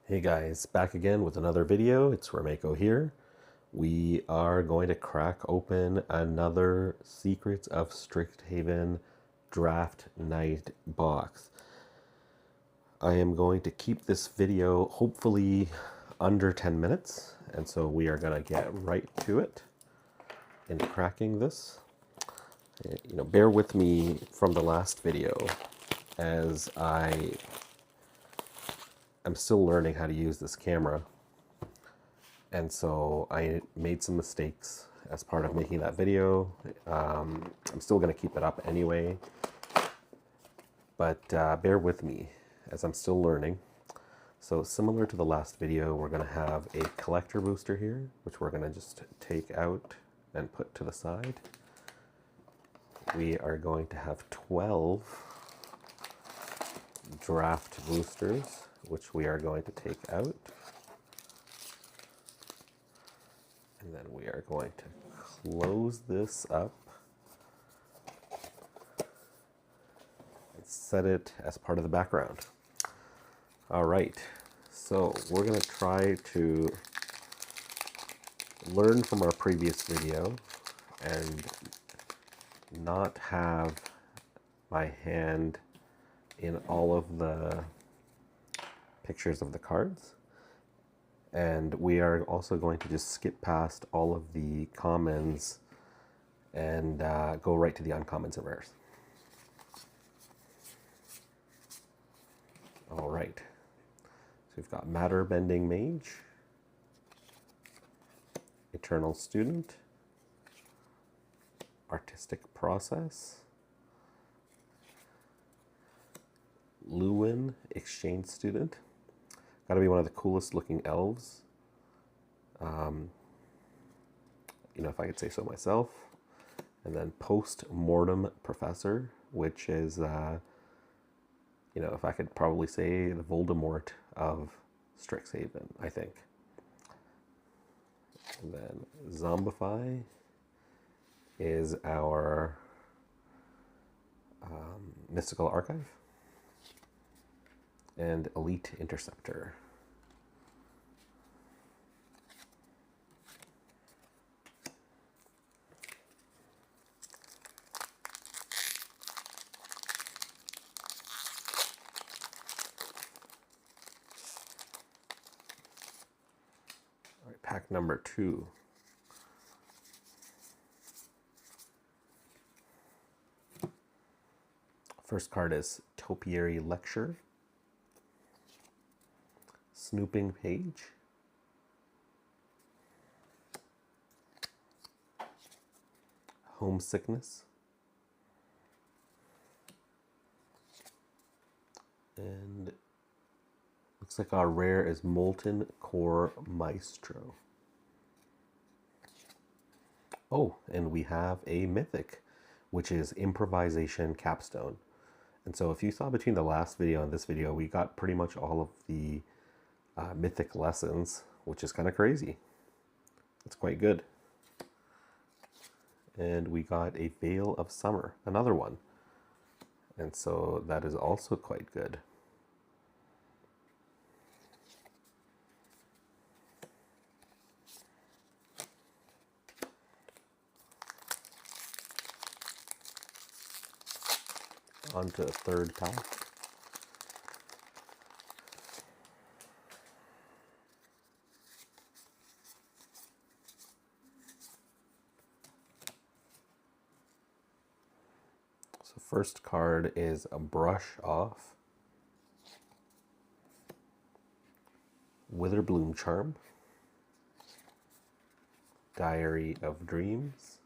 Hey guys, back again with another video. It's Rameko here. We are going to crack open another Secrets of Strixhaven Draft Night box. I am going to keep this video hopefully under 10 minutes, and so we are going to get right to it in cracking this. Bear with me from the last video as I'm still learning how to use this camera. And so I made some mistakes as part of making that video. I'm still going to keep it up anyway, but bear with me as I'm still learning. So similar to the last video, we're going to have a collector booster here, which we're going to just take out and put to the side. We are going to have 12 draft boosters, which we are going to take out. And then we are going to close this up and set it as part of the background. All right, so we're going to try to learn from our previous video and not have my hand in all of the pictures of the cards. And we are also going to just skip past all of the commons and go right to the uncommons and rares. All right. So we've got Matter Bending Mage, Eternal Student, Artistic Process, Lewin, Exchange Student. Got to be one of the coolest looking elves. If I could say so myself. And then Post-Mortem Professor, which is, if I could probably say the Voldemort of Strixhaven, I think. And then Zombify is our Mystical Archive. And Elite Interceptor. All right, pack number 2. First card is Topiary Lecture, Snooping Page, Homesickness, and looks like our rare is Molten Core Maestro. Oh, and we have a mythic, which is Improvisation Capstone. And so if you saw between the last video and this video, we got pretty much all of the mythic lessons, which is kind of crazy. It's quite good. And we got a Veil of Summer, another one. And so that is also quite good. On to the third pack. So first card is a Brush Off, Witherbloom Charm, Diary of Dreams,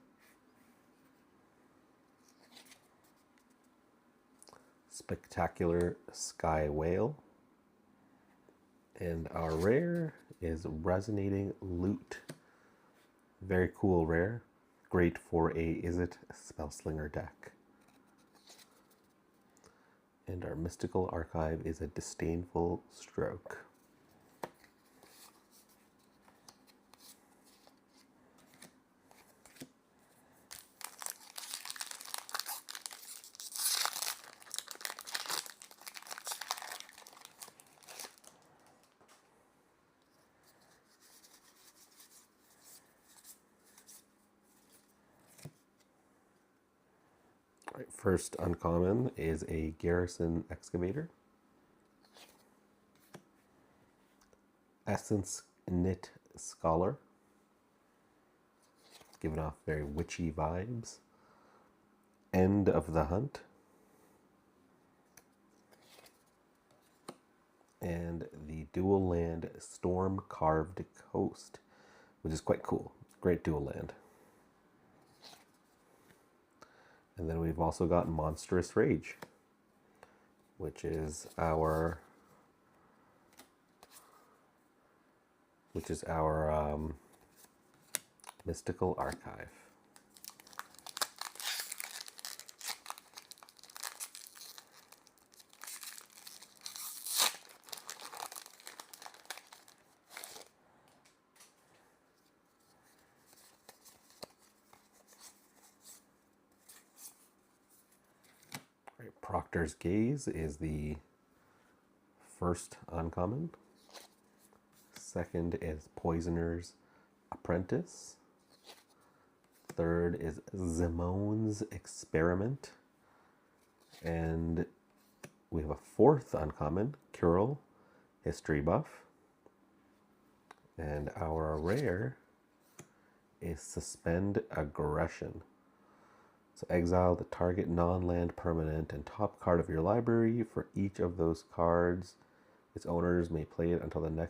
Spectacular Sky Whale, and our rare is Resonating Lute. Very cool rare, great for a Izzet Spellslinger deck. And our Mystical Archive is a Disdainful Stroke. Right, first uncommon is a Garrison Excavator. Essence Knit Scholar. Giving off very witchy vibes. End of the Hunt. And the dual land Storm Carved Coast, which is quite cool. Great dual land. And then we've also got Monstrous Rage, which is our mystical archive. Right, Proctor's Gaze is the first uncommon. Second is Poisoner's Apprentice. Third is Zimone's Experiment. And we have a fourth uncommon, Curl, History Buff. And our rare is Suspend Aggression. So exile the target non-land permanent and top card of your library. For each of those cards, its owners may play it until the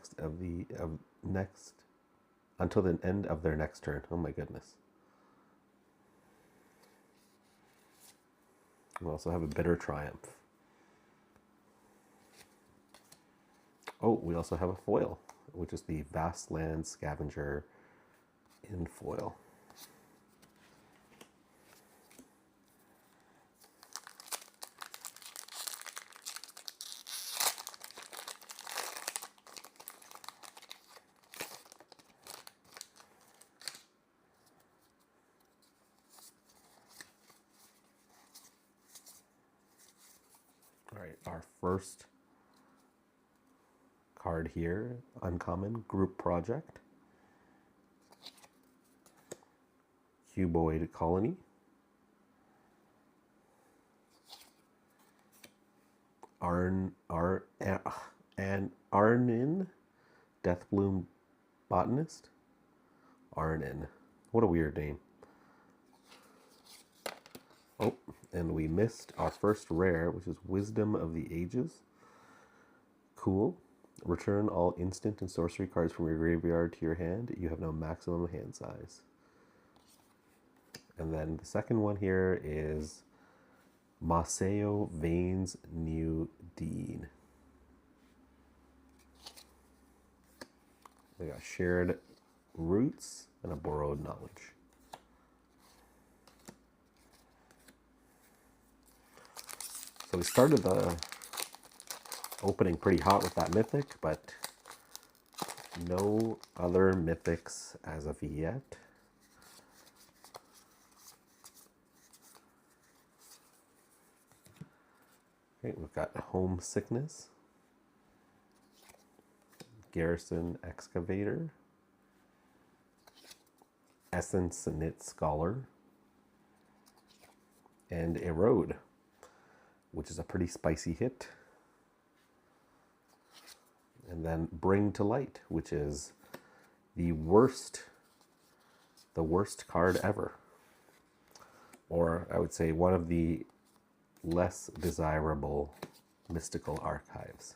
until the end of their next turn. Oh my goodness. We also have a Bitter Triumph. Oh, we also have a foil, which is the Vastland Scavenger in foil. All right, our first card here, uncommon, Group Project. Cuboid Colony. Arnin, Deathbloom Botanist. Arnin. What a weird name. Oh, and we missed our first rare, which is Wisdom of the Ages. Cool. Return all instant and sorcery cards from your graveyard to your hand. You have no maximum hand size. And then the second one here is Maceo Vane's New Dean. We got Shared Roots and a Borrowed Knowledge. So we started the opening pretty hot with that mythic, but no other mythics as of yet. Okay, we've got Homesickness, Garrison Excavator, Essence Knit Scholar, and Erode, which is a pretty spicy hit. And then Bring to Light, which is the worst card ever. Or I would say one of the less desirable mystical archives.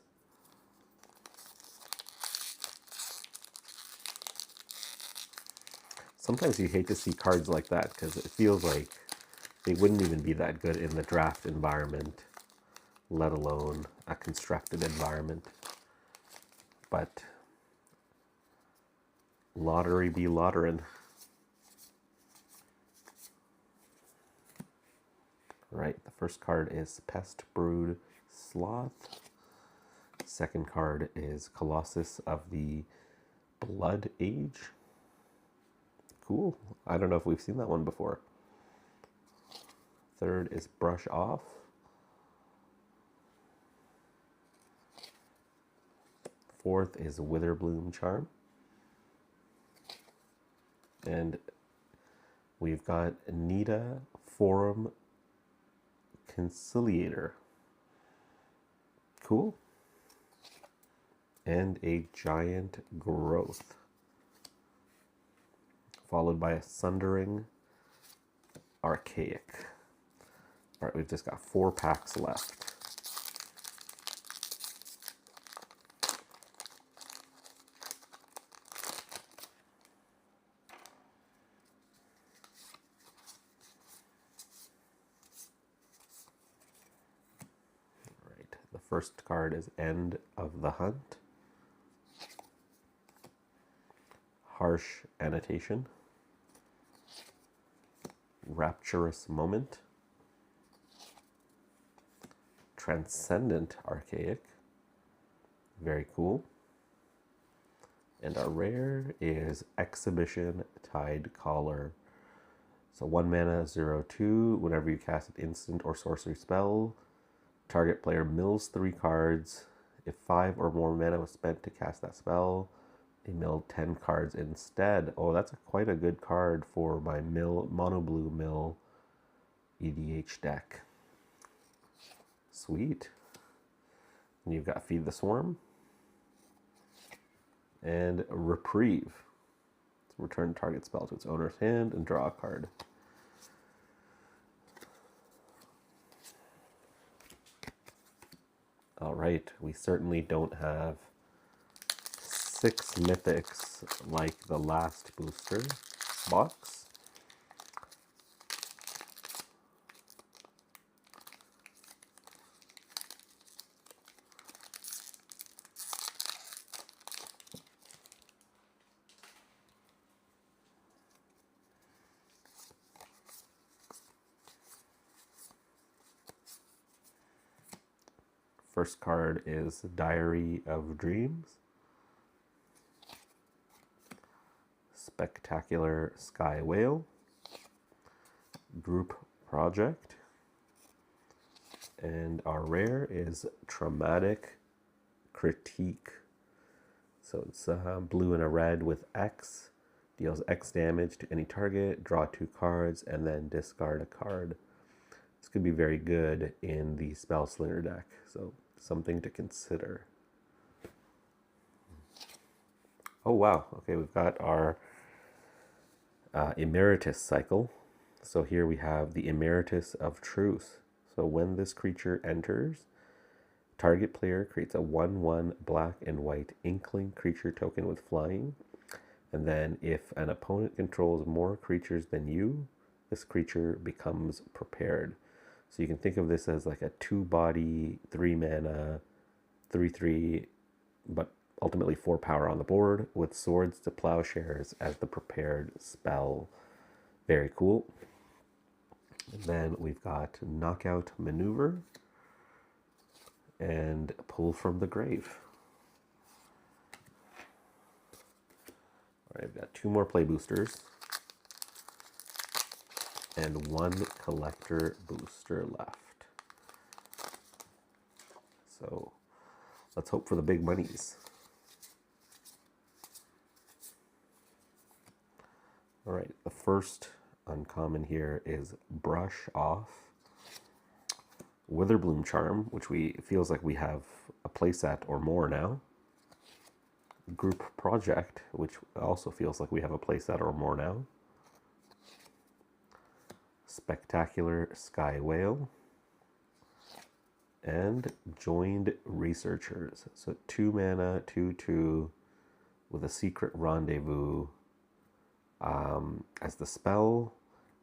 Sometimes you hate to see cards like that because it feels like they wouldn't even be that good in the draft environment, let alone a constructed environment. But lottery be lotterin'. Right, the first card is Pest Brood Sloth. Second card is Colossus of the Blood Age. Cool. I don't know if we've seen that one before. Third is Brush Off. Fourth is Witherbloom Charm. And we've got Nita Forum Conciliator. Cool. And a Giant Growth, followed by a Sundering Archaic. All right, we've just got 4 packs left. All right, the first card is End of the Hunt. Harsh Annotation. Rapturous Moment. Transcendent Archaic. Very cool. And our rare is Exhibition Tide Caller. So 1 mana, 0/2. Whenever you cast an instant or sorcery spell, target player mills 3 cards. If 5 or more mana was spent to cast that spell, they mill 10 cards instead. Oh, that's quite a good card for my mono blue mill EDH deck. Sweet. And you've got Feed the Swarm and Reprieve. Return target spell to its owner's hand and draw a card. All right, we certainly don't have 6 mythics like the last booster box. First card is Diary of Dreams. Spectacular Sky Whale. Group Project. And our rare is Traumatic Critique. So it's blue and a red with X. Deals X damage to any target, draw 2 cards, and then discard a card. This could be very good in the Spell Slinger deck, so something to consider. Oh wow, okay, we've got our Emeritus cycle. So here we have the Emeritus of Truth. So when this creature enters, target player creates a 1/1 black and white Inkling creature token with flying. And then if an opponent controls more creatures than you, this creature becomes prepared. So you can think of this as like a 2-body, 3 mana, 3/3, but ultimately 4 power on the board with Swords to Plowshares as the prepared spell. Very cool. And then we've got Knockout Maneuver and Pull from the Grave. All right, I've got 2 more play boosters and 1 collector booster left. So let's hope for the big monies. All right, the first uncommon here is Brush Off. Witherbloom Charm, which feels like we have a playset or more now. Group Project, which also feels like we have a playset or more now. Spectacular Sky Whale. And Joined Researchers. So 2 mana, 2/2 with a Secret Rendezvous as the spell,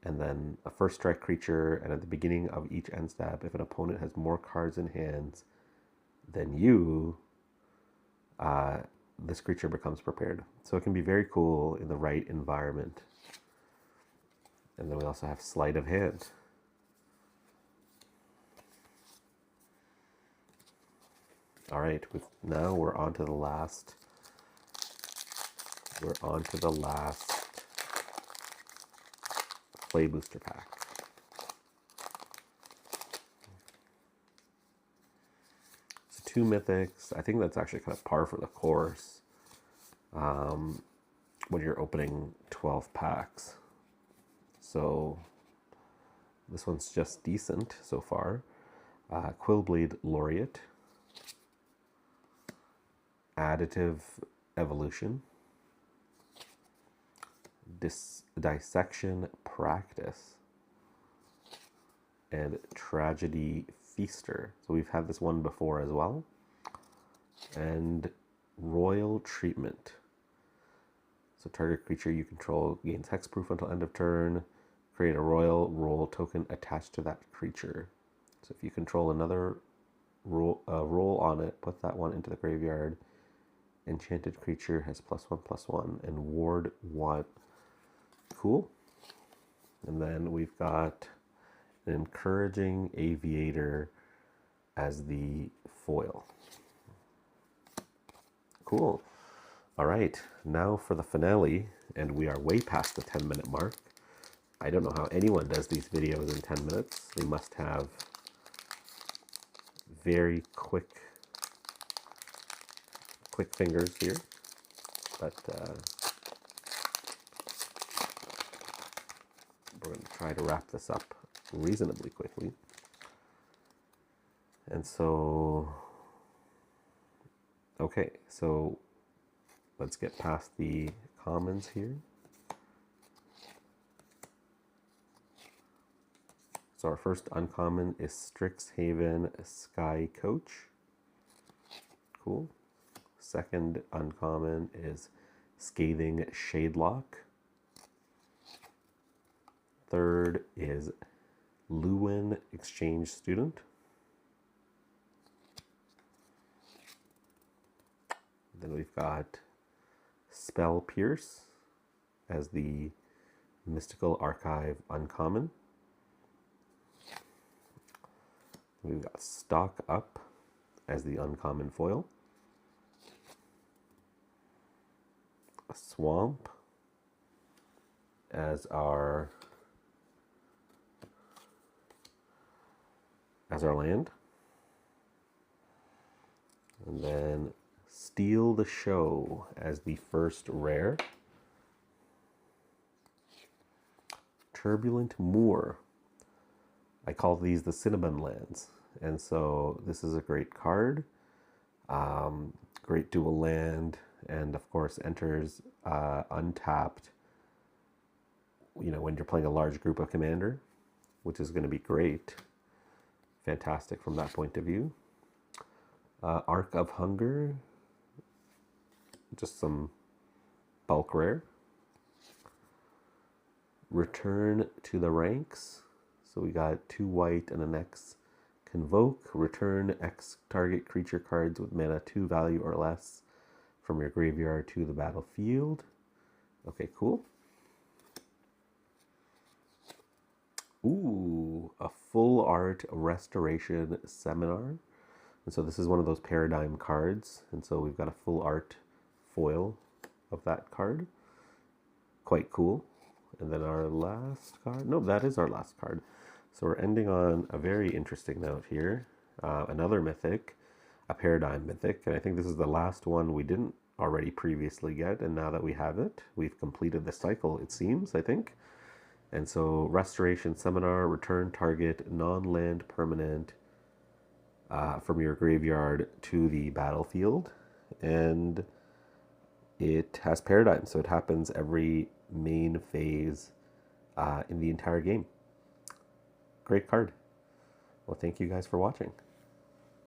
and then a first strike creature, and at the beginning of each end step, if an opponent has more cards in hands than you, this creature becomes prepared. So it can be very cool in the right environment. And then we also have Sleight of Hand. All right, now we're on to the last. We're on to the last play booster pack. So 2 mythics. I think that's actually kind of par for the course when you're opening 12 packs. So This one's just decent so far. Quillblade Laureate. Additive Evolution. Dissection Practice. And Tragedy Feaster. So we've had this one before as well. And Royal Treatment. So target creature you control gains hexproof until end of turn. Create a royal roll token attached to that creature. So if you control another roll on it, put that one into the graveyard. Enchanted creature has +1/+1 and ward 1. Cool. And then we've got an Encouraging Aviator as the foil. Cool. All right, now for the finale, and we are way past the 10-minute mark. I don't know how anyone does these videos in 10 minutes. They must have very quick fingers here, but we're going to try to wrap this up reasonably quickly. And so, okay, so let's get past the commons here. So our first uncommon is Strixhaven Sky Coach. Cool. Second uncommon is Scathing Shadelock. Third is Lewin Exchange Student. Then we've got Spell Pierce as the Mystical Archive uncommon. We've got Stock Up as the uncommon foil. A Swamp as our land. And then Steal the Show as the first rare. Turbulent Moor. I call these the Cinnamon Lands. And so this is a great card. Great dual land. And of course enters untapped, you know, when you're playing a large group of commander, which is going to be great. Fantastic from that point of view. Arc of Hunger. Just some bulk rare. Return to the Ranks. So we got 2 white and an X. Convoke. Return X target creature cards with mana 2 value or less from your graveyard to the battlefield. Okay, cool. Ooh, a full art restoration seminar. And so this is one of those paradigm cards. And so we've got a full art foil of that card. Quite cool. And then our last card. No, that is our last card. So we're ending on a very interesting note here. Another mythic, a paradigm mythic. And I think this is the last one we didn't already previously get. And now that we have it, we've completed the cycle, it seems, I think. And so Restoration Seminar, return target non-land permanent from your graveyard to the battlefield. And it has paradigm, so it happens every main phase in the entire game. Great card. Well, thank you guys for watching.